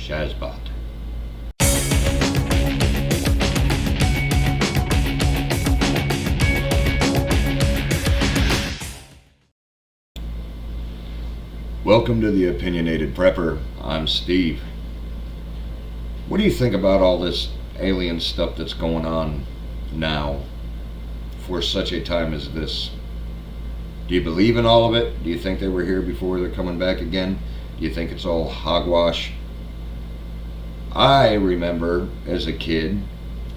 Shazbot. Welcome to the Opinionated Prepper. I'm Steve. What do you think about all this alien stuff that's going on now for such a time as this? Do you believe in all of it? Do you think they were here before they're coming back again? Do you think it's all hogwash? I remember as a kid,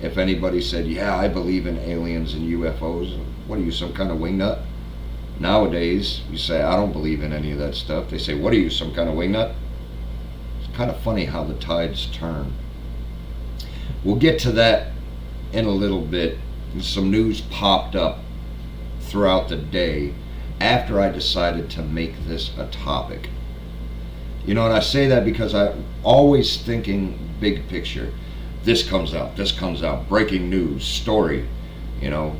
if anybody said, yeah, I believe in aliens and UFOs, what are you, some kind of wingnut? Nowadays, you say, I don't believe in any of that stuff. They say, what are you, some kind of wingnut? It's kind of funny how the tides turn. We'll get to that in a little bit. Some news popped up throughout the day after I decided to make this a topic. You know, and I say that because I'm always thinking big picture. This comes out, breaking news, story, you know.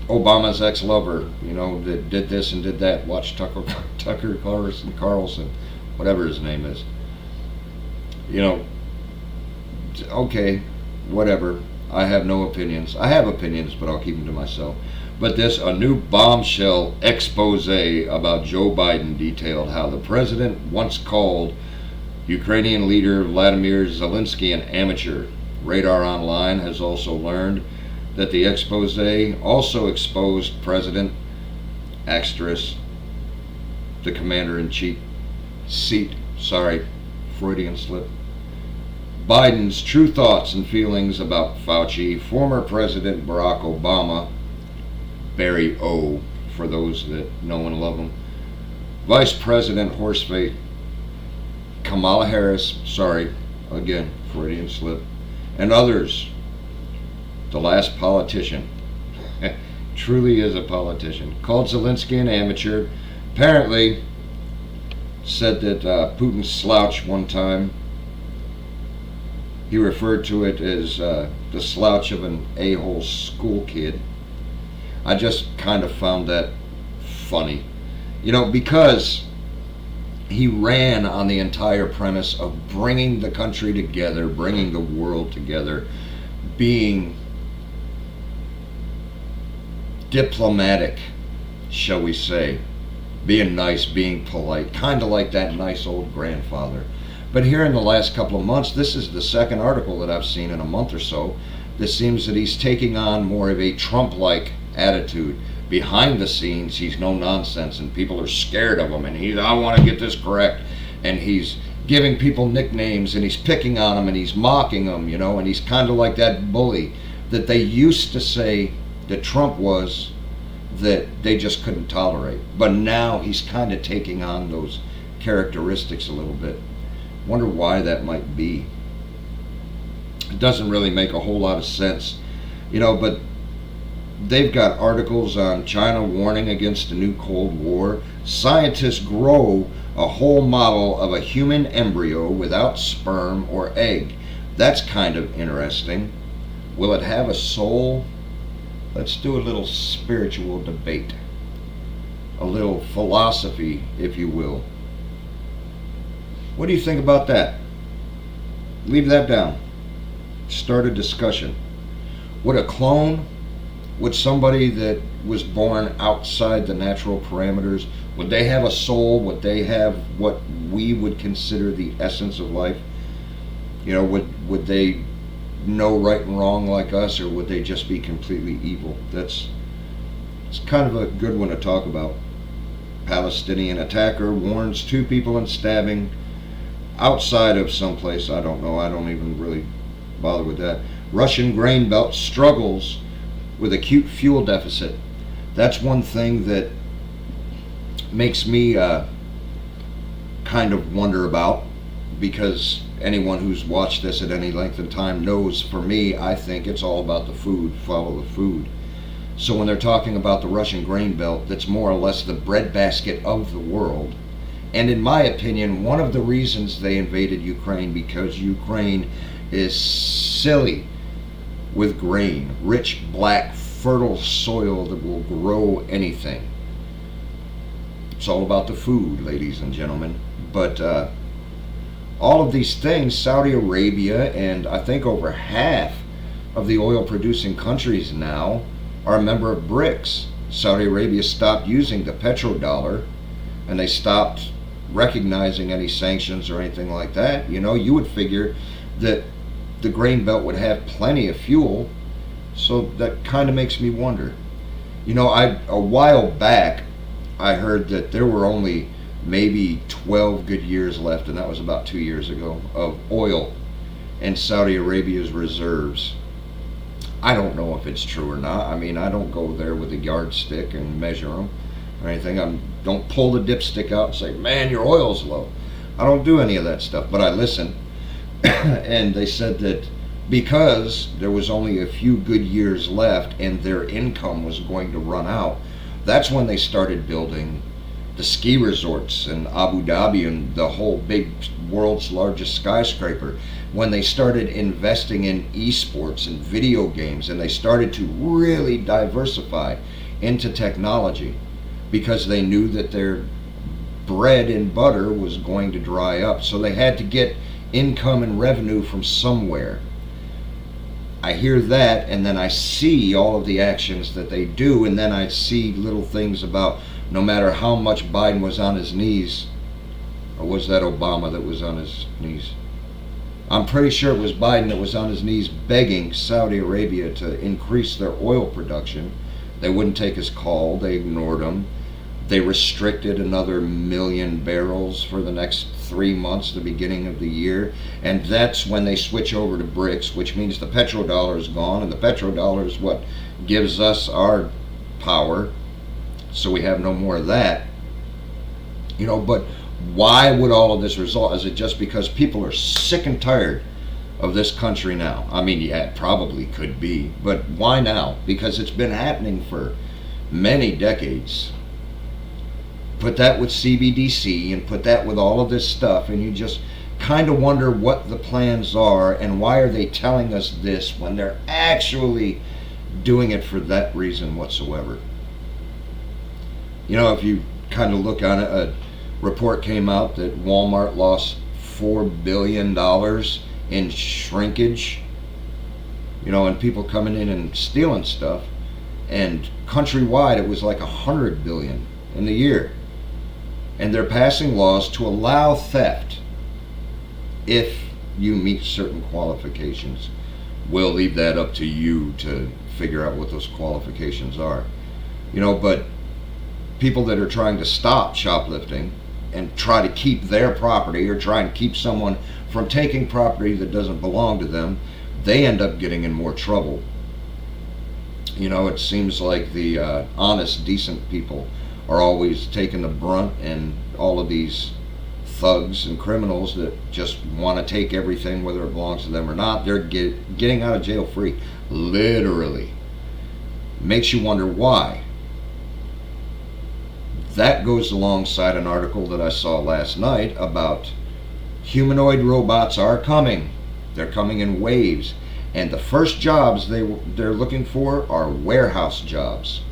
Obama's ex-lover, you know, that did this and did that. Watch Tucker Carlson, whatever his name is. You know, okay, whatever. I have no opinions. I have opinions, but I'll keep them to myself. But a new bombshell expose about Joe Biden detailed how the president once called Ukrainian leader Vladimir Zelensky an amateur. Radar Online has also learned that the expose also exposed President Axtris, the commander-in-chief Freudian slip, Biden's true thoughts and feelings about Fauci, former President Barack Obama, Barry O, for those that know and love him, Vice President Horseface, Kamala Harris, again, Freudian slip, and others. The last politician, truly is a politician, called Zelensky an amateur. Apparently said that Putin slouched one time. He referred to it as the slouch of an a-hole school kid. I just kind of found that funny. You know, because he ran on the entire premise of bringing the country together, bringing the world together, being diplomatic, shall we say, being nice, being polite, kind of like that nice old grandfather. But here in the last couple of months, this is the second article that I've seen in a month or so that seems that he's taking on more of a Trump-like attitude. Behind the scenes, he's no nonsense and people are scared of him, and I want to get this correct, and he's giving people nicknames and he's picking on them and he's mocking them, you know, and he's kind of like that bully that they used to say that Trump was, that they just couldn't tolerate. But now he's kind of taking on those characteristics a little bit. Wonder why that might be. It doesn't really make a whole lot of sense, you know, but they've got articles on China warning against a new Cold War. Scientists grow a whole model of a human embryo without sperm or egg. That's kind of interesting. Will it have a soul? Let's do a little spiritual debate, a little philosophy, if you will. What do you think about that? Leave that down. Start a discussion. Would a clone, would somebody that was born outside the natural parameters, would they have a soul? Would they have what we would consider the essence of life? You know, would they know right and wrong like us, or would they just be completely evil? It's kind of a good one to talk about. Palestinian attacker warns 2 people in stabbing outside of someplace, I don't know, I don't even really bother with that. Russian grain belt struggles with acute fuel deficit. That's one thing that makes me kind of wonder about, because anyone who's watched this at any length of time knows, for me, I think it's all about the food, follow the food. So when they're talking about the Russian grain belt, that's more or less the breadbasket of the world. And in my opinion, one of the reasons they invaded Ukraine, because Ukraine is silly with grain, rich, black, fertile soil that will grow anything. It's all about the food, ladies and gentlemen. But all of these things, Saudi Arabia and I think over half of the oil producing countries now are a member of BRICS. Saudi Arabia stopped using the petrodollar, and they stopped recognizing any sanctions or anything like that. You know, you would figure that the grain belt would have plenty of fuel, so that kind of makes me wonder. You know, a while back I heard that there were only maybe 12 good years left, and that was about 2 years ago, of oil in Saudi Arabia's reserves. I don't know if it's true or not. I mean, I don't go there with a yardstick and measure them or anything. I don't pull the dipstick out and say, man, your oil's low. I don't do any of that stuff, but I listen. And they said that because there was only a few good years left and their income was going to run out, that's when they started building the ski resorts in Abu Dhabi and the whole big world's largest skyscraper. When they started investing in esports and video games, and they started to really diversify into technology, because they knew that their bread and butter was going to dry up. So they had to get income and revenue from somewhere. I hear that, and then I see all of the actions that they do, and then I see little things about no matter how much Biden was on his knees, or was that Obama that was on his knees? I'm pretty sure it was Biden that was on his knees begging Saudi Arabia to increase their oil production. They wouldn't take his call. They ignored him. They restricted another 1 million barrels for the next 3 months, the beginning of the year. And that's when they switch over to BRICS, which means the petrodollar is gone. And the petrodollar is what gives us our power. So we have no more of that. You know, but why would all of this result? Is it just because people are sick and tired of this country now? I mean, yeah, it probably could be, but why now? Because it's been happening for many decades. Put that with CBDC and put that with all of this stuff, and you just kind of wonder what the plans are and why are they telling us this when they're actually doing it for that reason whatsoever. You know, if you kind of look on it, a report came out that Walmart lost $4 billion in shrinkage, you know, and people coming in and stealing stuff. And countrywide, it was like $100 billion in the year. And they're passing laws to allow theft if you meet certain qualifications. We'll leave that up to you to figure out what those qualifications are. You know, but people that are trying to stop shoplifting and try to keep their property, or try and keep someone from taking property that doesn't belong to them, they end up getting in more trouble. You know, it seems like the honest, decent people are always taking the brunt, and all of these thugs and criminals that just want to take everything, whether it belongs to them or not, they're getting out of jail free. Literally. Makes you wonder why. That goes alongside an article that I saw last night about humanoid robots are coming. They're coming in waves. And the first jobs they're looking for are warehouse jobs.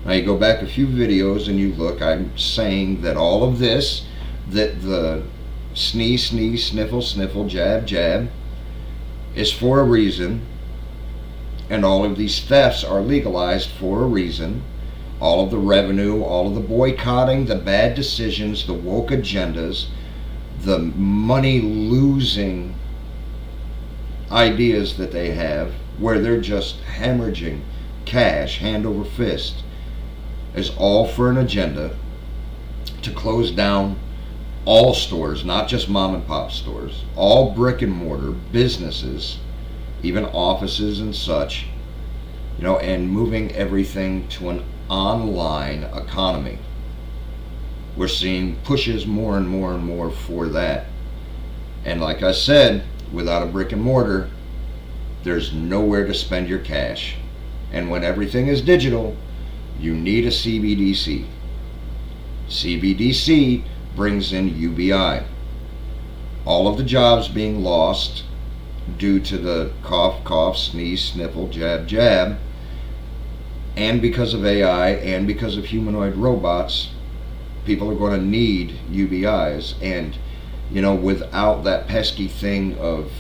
Now you go back a few videos and you look, I'm saying that all of this, that the sneeze, sneeze, sniffle, sniffle, jab, jab, is for a reason. And all of these thefts are legalized for a reason. All of the revenue, all of the boycotting, the bad decisions, the woke agendas, the money losing ideas that they have, where they're just hemorrhaging cash hand over fist, is all for an agenda to close down all stores, not just mom and pop stores, all brick and mortar businesses, even offices and such, you know, and moving everything to an online economy. We're seeing pushes more and more and more for that. And like I said, without a brick and mortar, there's nowhere to spend your cash. And when everything is digital, you need a CBDC. CBDC brings in UBI. All of the jobs being lost due to the cough, cough, sneeze, sniffle, jab, jab, and because of AI and because of humanoid robots, people are going to need UBIs. And without that pesky thing of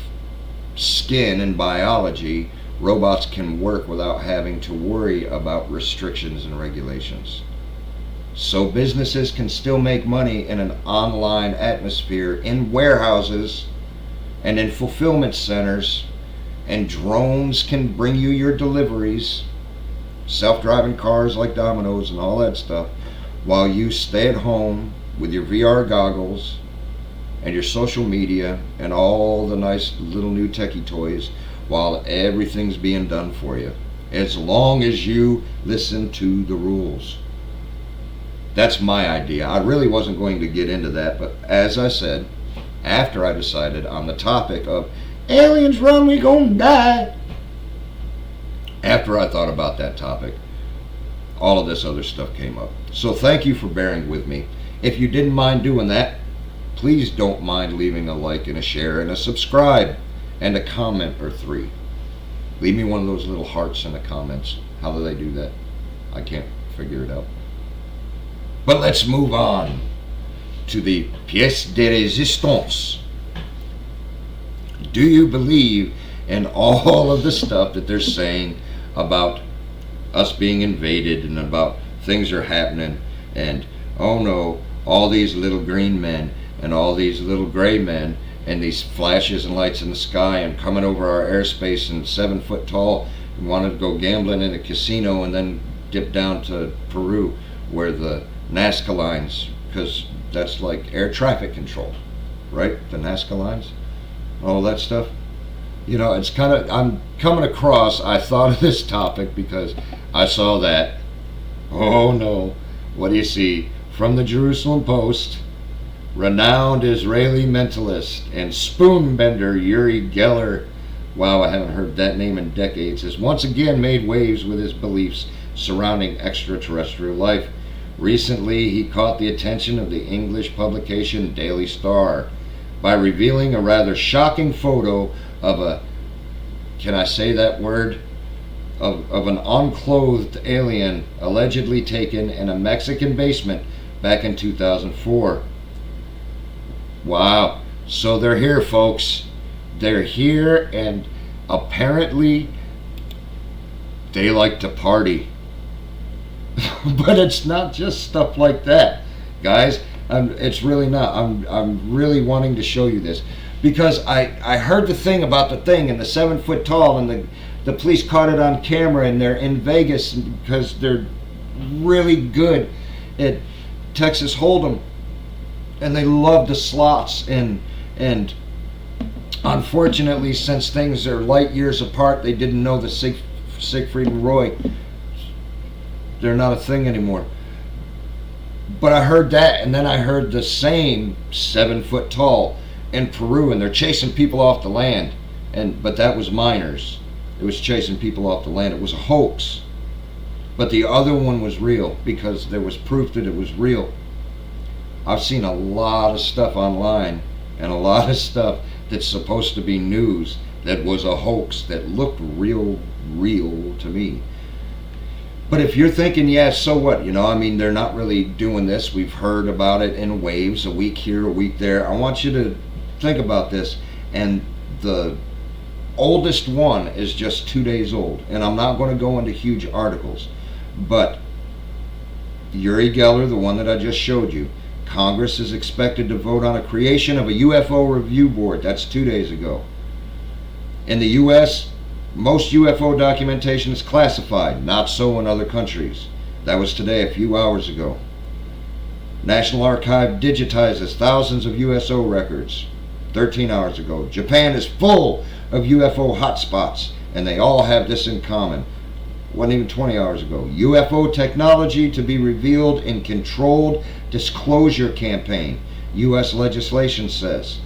skin and biology, robots can work without having to worry about restrictions and regulations. So businesses can still make money in an online atmosphere, in warehouses and in fulfillment centers, and drones can bring you your deliveries, self-driving cars like Domino's and all that stuff, while you stay at home with your VR goggles and your social media and all the nice little new techie toys, while everything's being done for you, as long as you listen to the rules. That's my idea. I really wasn't going to get into that, but as I said, after I decided on the topic of aliens run, we gonna die, after I thought about that topic, all of this other stuff came up. So thank you for bearing with me. If you didn't mind doing that, please don't mind leaving a like and a share and a subscribe and a comment or 3. Leave me one of those little hearts in the comments. How do they do that? I can't figure it out. But let's move on to the pièce de résistance. Do you believe in all of the stuff that they're saying about us being invaded and about things are happening, and oh no, all these little green men and all these little gray men and these flashes and lights in the sky and coming over our airspace and 7 foot tall and wanted to go gambling in a casino and then dip down to Peru where the Nazca lines, because that's like air traffic control, right? The Nazca lines, all that stuff. It's kind of, I'm coming across, I thought of this topic because I saw that. Oh no, what do you see? From the Jerusalem Post, renowned Israeli mentalist and spoonbender Uri Geller, wow, I haven't heard that name in decades, has once again made waves with his beliefs surrounding extraterrestrial life. Recently, he caught the attention of the English publication Daily Star by revealing a rather shocking photo of a, can I say that word? Of an unclothed alien allegedly taken in a Mexican basement back in 2004. Wow. So they're here, folks. They're here, and apparently they like to party. But it's not just stuff like that, guys. It's really not. I'm really wanting to show you this because I heard the thing about the thing and the 7 foot tall, and the police caught it on camera, and they're in Vegas because they're really good at Texas Hold'em, and they love the slots, and unfortunately, since things are light years apart, they didn't know the Siegfried and Roy. They're not a thing anymore. But I heard that, and then I heard the same 7 foot tall in Peru, and they're chasing people off the land. But that was minors. It was chasing people off the land. It was a hoax. But the other one was real because there was proof that it was real. I've seen a lot of stuff online and a lot of stuff that's supposed to be news that was a hoax that looked real to me. But if you're thinking, yeah, so what? They're not really doing this. We've heard about it in waves, a week here, a week there. I want you to think about this. And the oldest one is just 2 days old. And I'm not going to go into huge articles. But Uri Geller, the one that I just showed you, Congress is expected to vote on a creation of a UFO review board. That's 2 days ago. In the U.S., most UFO documentation is classified, not so in other countries. That was today, a few hours ago. National Archive digitizes thousands of USO records 13 hours ago. Japan is full of UFO hotspots, and they all have this in common. Wasn't even 20 hours ago. UFO technology to be revealed in controlled disclosure campaign, U.S. legislation says.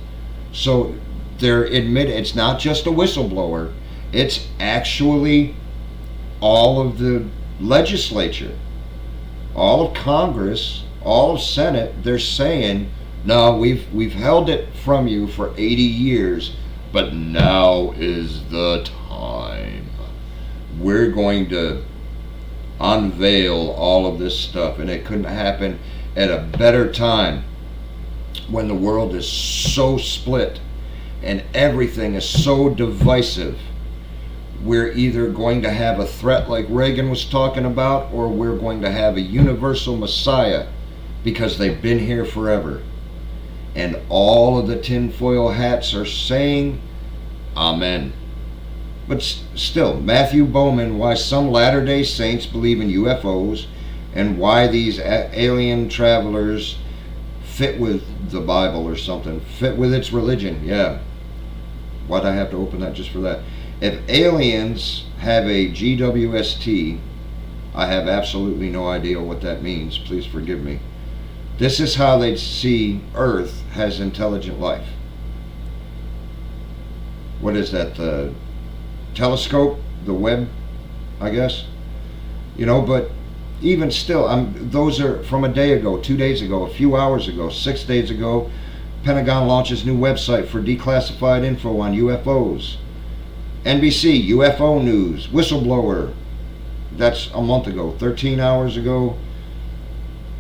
So they're admitting it's not just a whistleblower. It's actually all of the legislature, all of Congress, all of Senate. They're saying, no, we've held it from you for 80 years, but now is the time. We're going to unveil all of this stuff, and it couldn't happen at a better time. when the world is so split and everything is so divisive, we're either going to have a threat like Reagan was talking about, or we're going to have a universal Messiah, because they've been here forever. And all of the tinfoil hats are saying amen. But still, Matthew Bowman, why some Latter-day Saints believe in UFOs, and why these alien travelers fit with the Bible or something, fit with its religion. Yeah. Why'd I have to open that just for that? If aliens have a GWST, I have absolutely no idea what that means. Please forgive me. This is how they see Earth has intelligent life. What is that? The telescope? The web? I guess? But even still, those are from a day ago, 2 days ago, a few hours ago, 6 days ago. Pentagon launches new website for declassified info on UFOs. NBC, UFO news, whistleblower. That's a month ago, 13 hours ago.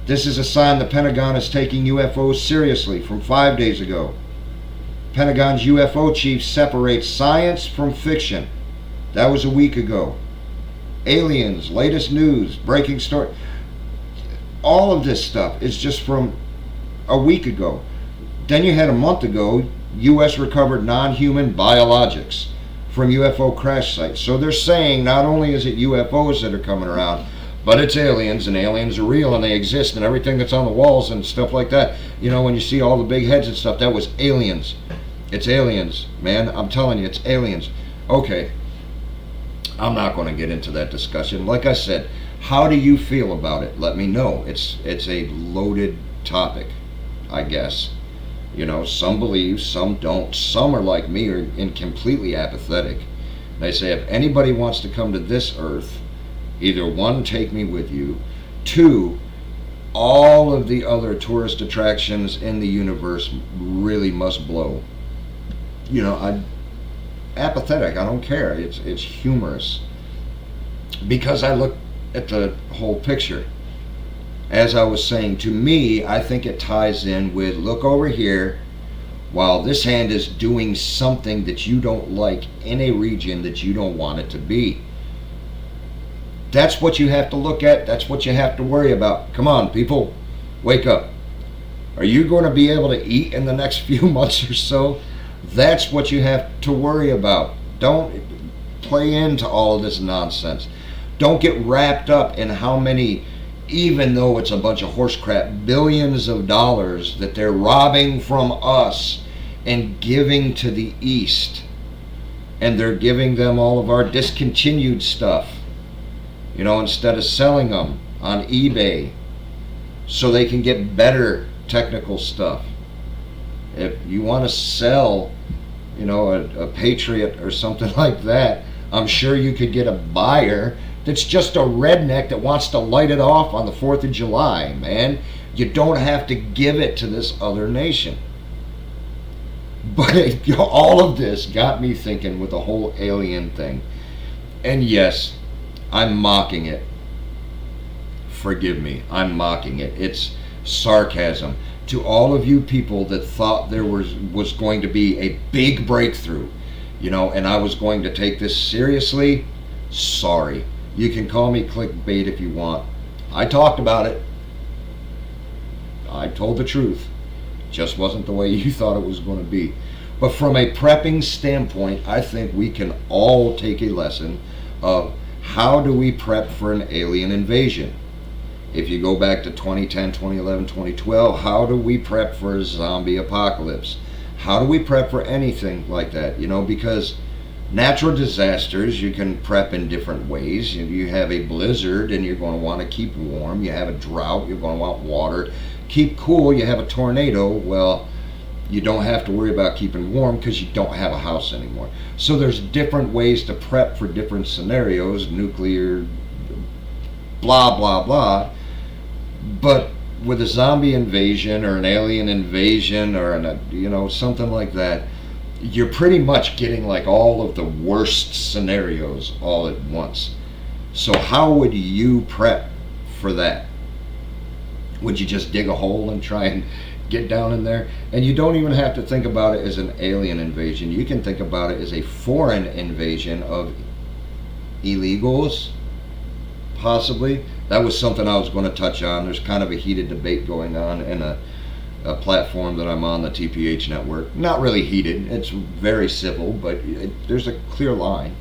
This is a sign the Pentagon is taking UFOs seriously, from 5 days ago. Pentagon's UFO chief separates science from fiction. That was a week ago. Aliens, latest news, breaking story. All of this stuff is just from a week ago. Then you had a month ago, U.S. recovered non-human biologics from UFO crash sites. So they're saying not only is it UFOs that are coming around, but it's aliens, and aliens are real, and they exist, and everything that's on the walls and stuff like that. When you see all the big heads and stuff, that was aliens. It's aliens, man. I'm telling you, it's aliens. Okay. I'm not going to get into that discussion. Like I said, how do you feel about it? Let me know. It's a loaded topic, I guess. Some believe, some don't. Some are like me, or completely apathetic. They say, if anybody wants to come to this earth, either one, take me with you. Two, all of the other tourist attractions in the universe really must blow. Apathetic. I don't care. It's humorous, because I look at the whole picture. As I was saying, to me, I think it ties in with, look over here, while this hand is doing something that you don't like in a region that you don't want it to be. That's what you have to look at. That's what you have to worry about. Come on, people, wake up. Are you going to be able to eat in the next few months or so? That's what you have to worry about. Don't play into all of this nonsense. Don't get wrapped up in how many, even though it's a bunch of horse crap, billions of dollars that they're robbing from us and giving to the East. And they're giving them all of our discontinued stuff, instead of selling them on eBay so they can get better technical stuff. If you want to sell, a Patriot or something like that, I'm sure you could get a buyer that's just a redneck that wants to light it off on the 4th of July, man. You don't have to give it to this other nation. But all of this got me thinking with the whole alien thing. And yes, I'm mocking it. Forgive me, I'm mocking it. It's sarcasm. To all of you people that thought there was going to be a big breakthrough, and I was going to take this seriously, sorry. You can call me clickbait if you want. I talked about it. I told the truth. Just wasn't the way you thought it was going to be. But from a prepping standpoint, I think we can all take a lesson of how do we prep for an alien invasion. If you go back to 2010, 2011, 2012, how do we prep for a zombie apocalypse? How do we prep for anything like that? Because natural disasters, you can prep in different ways. You have a blizzard and you're going to want to keep warm. You have a drought, you're going to want water. Keep cool. You have a tornado, well, you don't have to worry about keeping warm because you don't have a house anymore. So there's different ways to prep for different scenarios, nuclear, blah, blah, blah. But with a zombie invasion or an alien invasion or something like that, you're pretty much getting like all of the worst scenarios all at once. So how would you prep for that? Would you just dig a hole and try and get down in there. And you don't even have to think about it as an alien invasion. You can think about it as a foreign invasion of illegals, possibly. That was something I was going to touch on. There's kind of a heated debate going on in a platform that I'm on, the TPH network. Not really heated. It's very civil, but there's a clear line.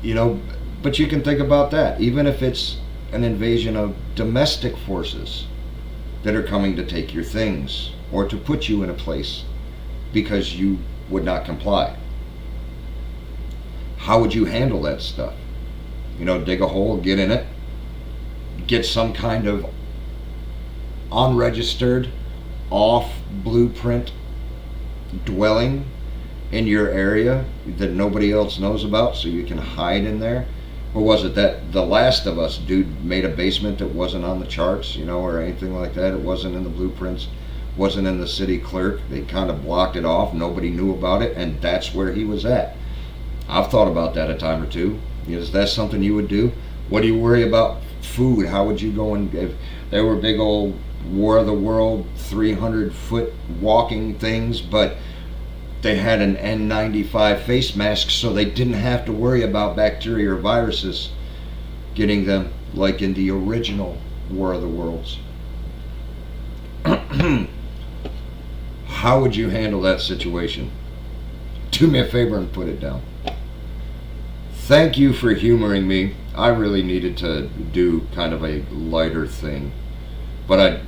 You know, but you can think about that. Even if it's an invasion of domestic forces that are coming to take your things or to put you in a place because you would not comply. How would you handle that stuff? You know, dig a hole, get in it, get some kind of unregistered, off blueprint dwelling in your area that nobody else knows about so you can hide in there? Or was it that The Last of Us dude made a basement that wasn't on the charts, you know, or anything like that? It wasn't in the blueprints, wasn't in the city clerk. They kind of blocked it off. Nobody knew about it, and that's where he was at. I've thought about that a time or two. Is that something you would do? What do you worry about food? How would you go and, if there were big old War of the World 300-foot walking things, but they had an N95 face mask so they didn't have to worry about bacteria or viruses getting them like in the original War of the Worlds? How would you handle that situation? Do me a favor and put it down. Thank you for humoring me. I really needed to do kind of a lighter thing, but I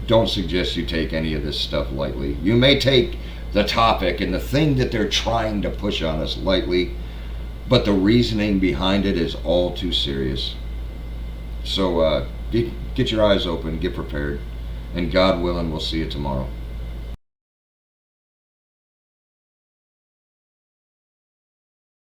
don't suggest you take any of this stuff lightly. You may take the topic and the thing that they're trying to push on us lightly, but the reasoning behind it is all too serious. So get your eyes open, get prepared, and God willing, we'll see you tomorrow.